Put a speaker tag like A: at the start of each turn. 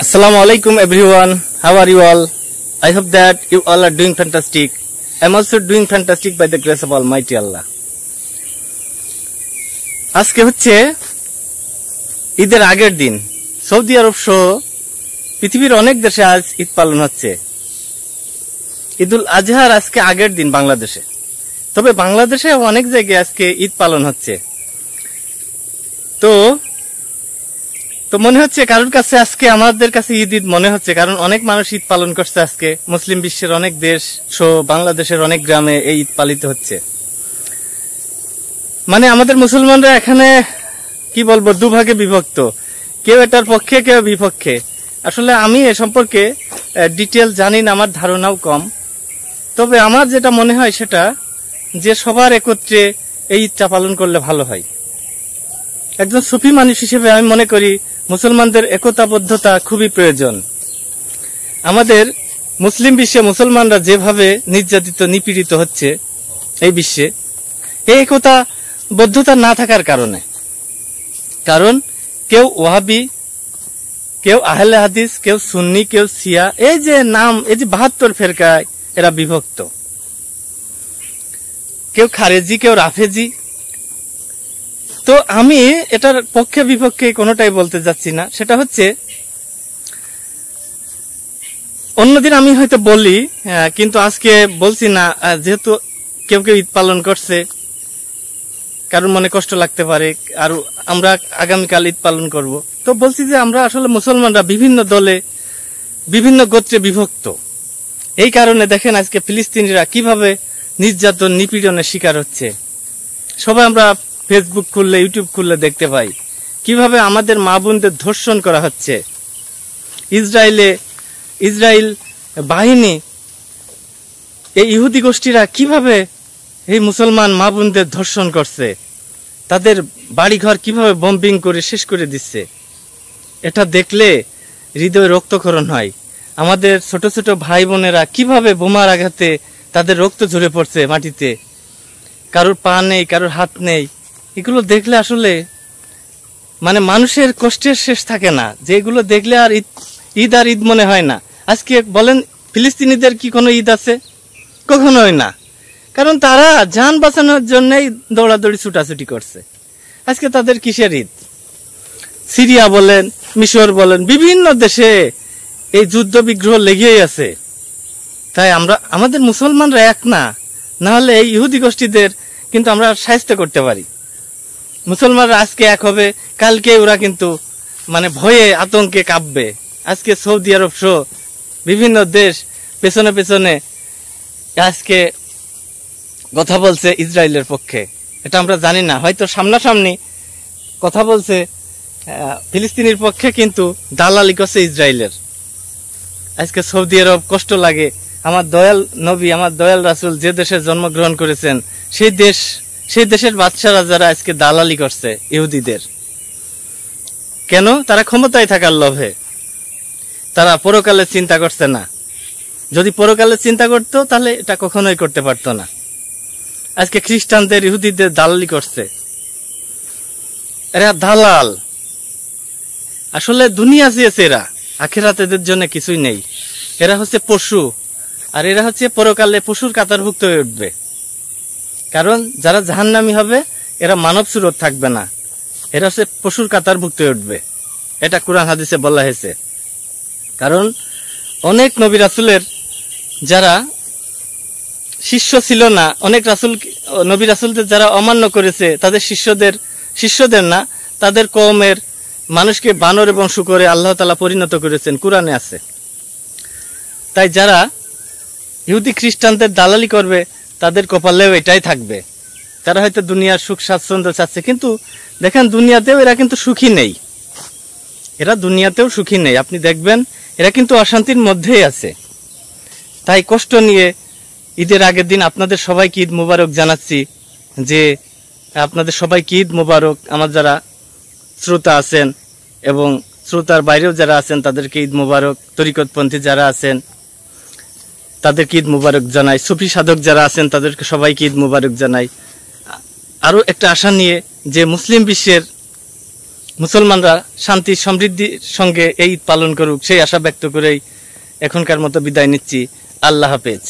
A: Assalamu alaikum everyone. How are you all? I hope that you all are doing fantastic. I am also doing fantastic by the grace of Almighty Allah. আজকে হচ্ছে ঈদের আগের দিন। Saudi আরব সহ পৃথিবীর অনেক দেশে আজ ঈদ পালন হচ্ছে। ঈদুল আজহার আজকে আগের দিন বাংলাদেশে। তবে বাংলাদেশে অনেক জায়গায় আজকে ঈদ পালন হচ্ছে। তো মনে হচ্ছে কারোর কাছে আজকে আমাদের কাছে ঈদ মনে হচ্ছে, কারণ অনেক মানুষ ঈদ পালন করছে আজকে। মুসলিম বিশ্বের অনেক দেশ সহ বাংলাদেশের অনেক গ্রামে এই ঈদ পালিত হচ্ছে। মানে আমাদের মুসলমানরা এখানে কি বলবো, দুভাগে বিভক্ত, কেউ এটার পক্ষে কেউ বিপক্ষে। আসলে আমি এ সম্পর্কে ডিটেল জানি না, আমার ধারণাও কম। তবে আমার যেটা মনে হয় সেটা যে সবার একত্রে এই ঈদটা পালন করলে ভালো হয়। একজন সুফি মানুষ হিসেবে আমি মনে করি মুসলমানদের একতাবদ্ধতা খুবই প্রয়োজন। আমাদের মুসলিম বিশ্বে মুসলমানরা যেভাবে নির্যাতিত নিপীড়িত হচ্ছে এই বিশ্বে, এই একতাবদ্ধতা না থাকার কারণে, কারণ কেউ ওয়াহাবি, কেউ আহলে হাদিস, কেউ সুন্নি, কেউ শিয়া, এই যে নাম, এই যে 72 ফেরকায় এরা বিভক্ত, কেউ খারেজি, কেউ রাফেজি। তো আমি এটার পক্ষে বিপক্ষে কোনোটাই বলতে যাচ্ছি না। সেটা হচ্ছে অন্যদিন আমি হয়তো বলি, কিন্তু আজকে বলছি না, যেহেতু কেউ কেউ ঈদ পালন করছে, কারোর মনে কষ্ট লাগতে পারে, আর আমরা আগামীকাল ঈদ পালন করব। তো বলছি যে আমরা আসলে মুসলমানরা বিভিন্ন দলে, বিভিন্ন গোত্রে বিভক্ত। এই কারণে দেখেন আজকে ফিলিস্তিনিরা কিভাবে নির্যাতন নিপীড়নের শিকার হচ্ছে। সবাই আমরা ফেসবুক খুললে, ইউটিউব খুললে দেখতে পাই কিভাবে আমাদের মা বোনদের ধর্ষণ করা হচ্ছে। ইসরায়েল বাহিনী, এই ইহুদি গোষ্ঠীরা কিভাবে এই মুসলমান মা বোনদের ধর্ষণ করছে, তাদের বাড়িঘর কিভাবে বম্বিং করে শেষ করে দিচ্ছে। এটা দেখলে হৃদয় রক্তক্ষরণ হয়। আমাদের ছোট ছোট ভাই বোনেরা কিভাবে বোমার আঘাতে তাদের রক্ত ঝরে পড়ছে মাটিতে, কারোর পা নেই, কারোর হাত নেই। এগুলো দেখলে আসলে মানে মানুষের কষ্টের শেষ থাকে না, যে এগুলো দেখলে আর ঈদ আর ঈদ মনে হয় না। আজকে বলেন ফিলিস্তিনিদের কি কোনো ঈদ আছে? কখনোই না, কারণ তারা জান বাঁচানোর জন্যই দৌড়াদৌড়ি ছুটাছুটি করছে। আজকে তাদের কিসের ঈদ? সিরিয়া বলেন, মিশর বলেন, বিভিন্ন দেশে এই যুদ্ধ বিগ্রহ লেগেই আছে। তাই আমাদের মুসলমানরা এক না হলে এই ইহুদি গোষ্ঠীদের কিন্তু আমরা শায়েস্তা করতে পারি। মুসলমানরা আজকে এক হবে, কালকে ওরা কিন্তু মানে ভয়ে আতঙ্কে কাঁপবে। আজকে সৌদি আরব সহ বিভিন্ন দেশ পেছনে পেছনে আজকে কথা বলছে ইসরায়েলের পক্ষে। এটা আমরা জানি না, হয়তো সামনাসামনি কথা বলছে ফিলিস্তিনির পক্ষে, কিন্তু দালালি করছে ইসরায়েলের। আজকে সৌদি আরব কষ্ট লাগে। আমার দয়াল নবী, আমার দয়াল রাসূল যে দেশে জন্মগ্রহণ করেছেন, সেই দেশের বাদশারা যারা আজকে দালালি করছে ইহুদিদের। কেন? তারা ক্ষমতায় থাকার লোভে। তারা পরকালে চিন্তা করছে না। যদি পরকালে চিন্তা করত তাহলে এটা কখনোই করতে পারত না। আজকে খ্রিস্টানদের, ইহুদিদের দালালি করছে। এরা দালাল। আসলে দুনিয়া চেয়েছে এরা, আখিরাত এদের জন্য কিছুই নেই। এরা হচ্ছে পশু, আর এরা হচ্ছে পরকালে পশুর কাতারভুক্ত হয়ে উঠবে। কারণ যারা জাহান্নামী হবে এরা মানব সুরত থাকবে না, এরা হচ্ছে পশুর কাতারভুক্ত হয়ে উঠবে। এটা কুরআন হাদিসে বলা হয়েছে। কারণ অনেক নবী রাসূলের যারা শিষ্য ছিল না, অনেক নবী রাসূলদের যারা অমান্য করেছে, তাদের শিষ্যদের না, তাদের কওমের মানুষকে বানর এবং শূকরে আল্লাহ তাআলা পরিণত করেছেন, কুরআনে আছে। তাই যারা ইহুদি খ্রিস্টানদের দালালি করবে তাদের কপালেও এটাই থাকবে। তারা হয়তো দুনিয়ার সুখ স্বাচ্ছন্দ্য চাচ্ছে, কিন্তু দেখেন দুনিয়াতেও এরা কিন্তু সুখী নেই। এরা দুনিয়াতেও সুখী নেই। আপনি দেখবেন এরা কিন্তু অশান্তির মধ্যেই আছে। তাই কষ্ট নিয়ে ঈদের আগের দিন আপনাদের সবাইকে ঈদ মুবারক জানাচ্ছি, যে আপনাদের সবাইকে ঈদ মুবারক। আমার যারা শ্রোতা আছেন এবং শ্রোতার বাইরেও যারা আছেন তাদেরকে ঈদ মুবারক। তরিকতপন্থী যারা আছেন তাদেরকে ঈদ মুবারক জানাই। সুফি সাধক যারা আছেন তাদেরকে সবাইকে ঈদ মুবারক জানাই। আরো একটা আশা নিয়ে যে মুসলিম বিশ্বের মুসলমানরা শান্তি সমৃদ্ধির সঙ্গে এই ঈদ পালন করুক সেই আশা ব্যক্ত করেই এখনকার মতো বিদায় নিচ্ছি। আল্লাহ হাফেজ।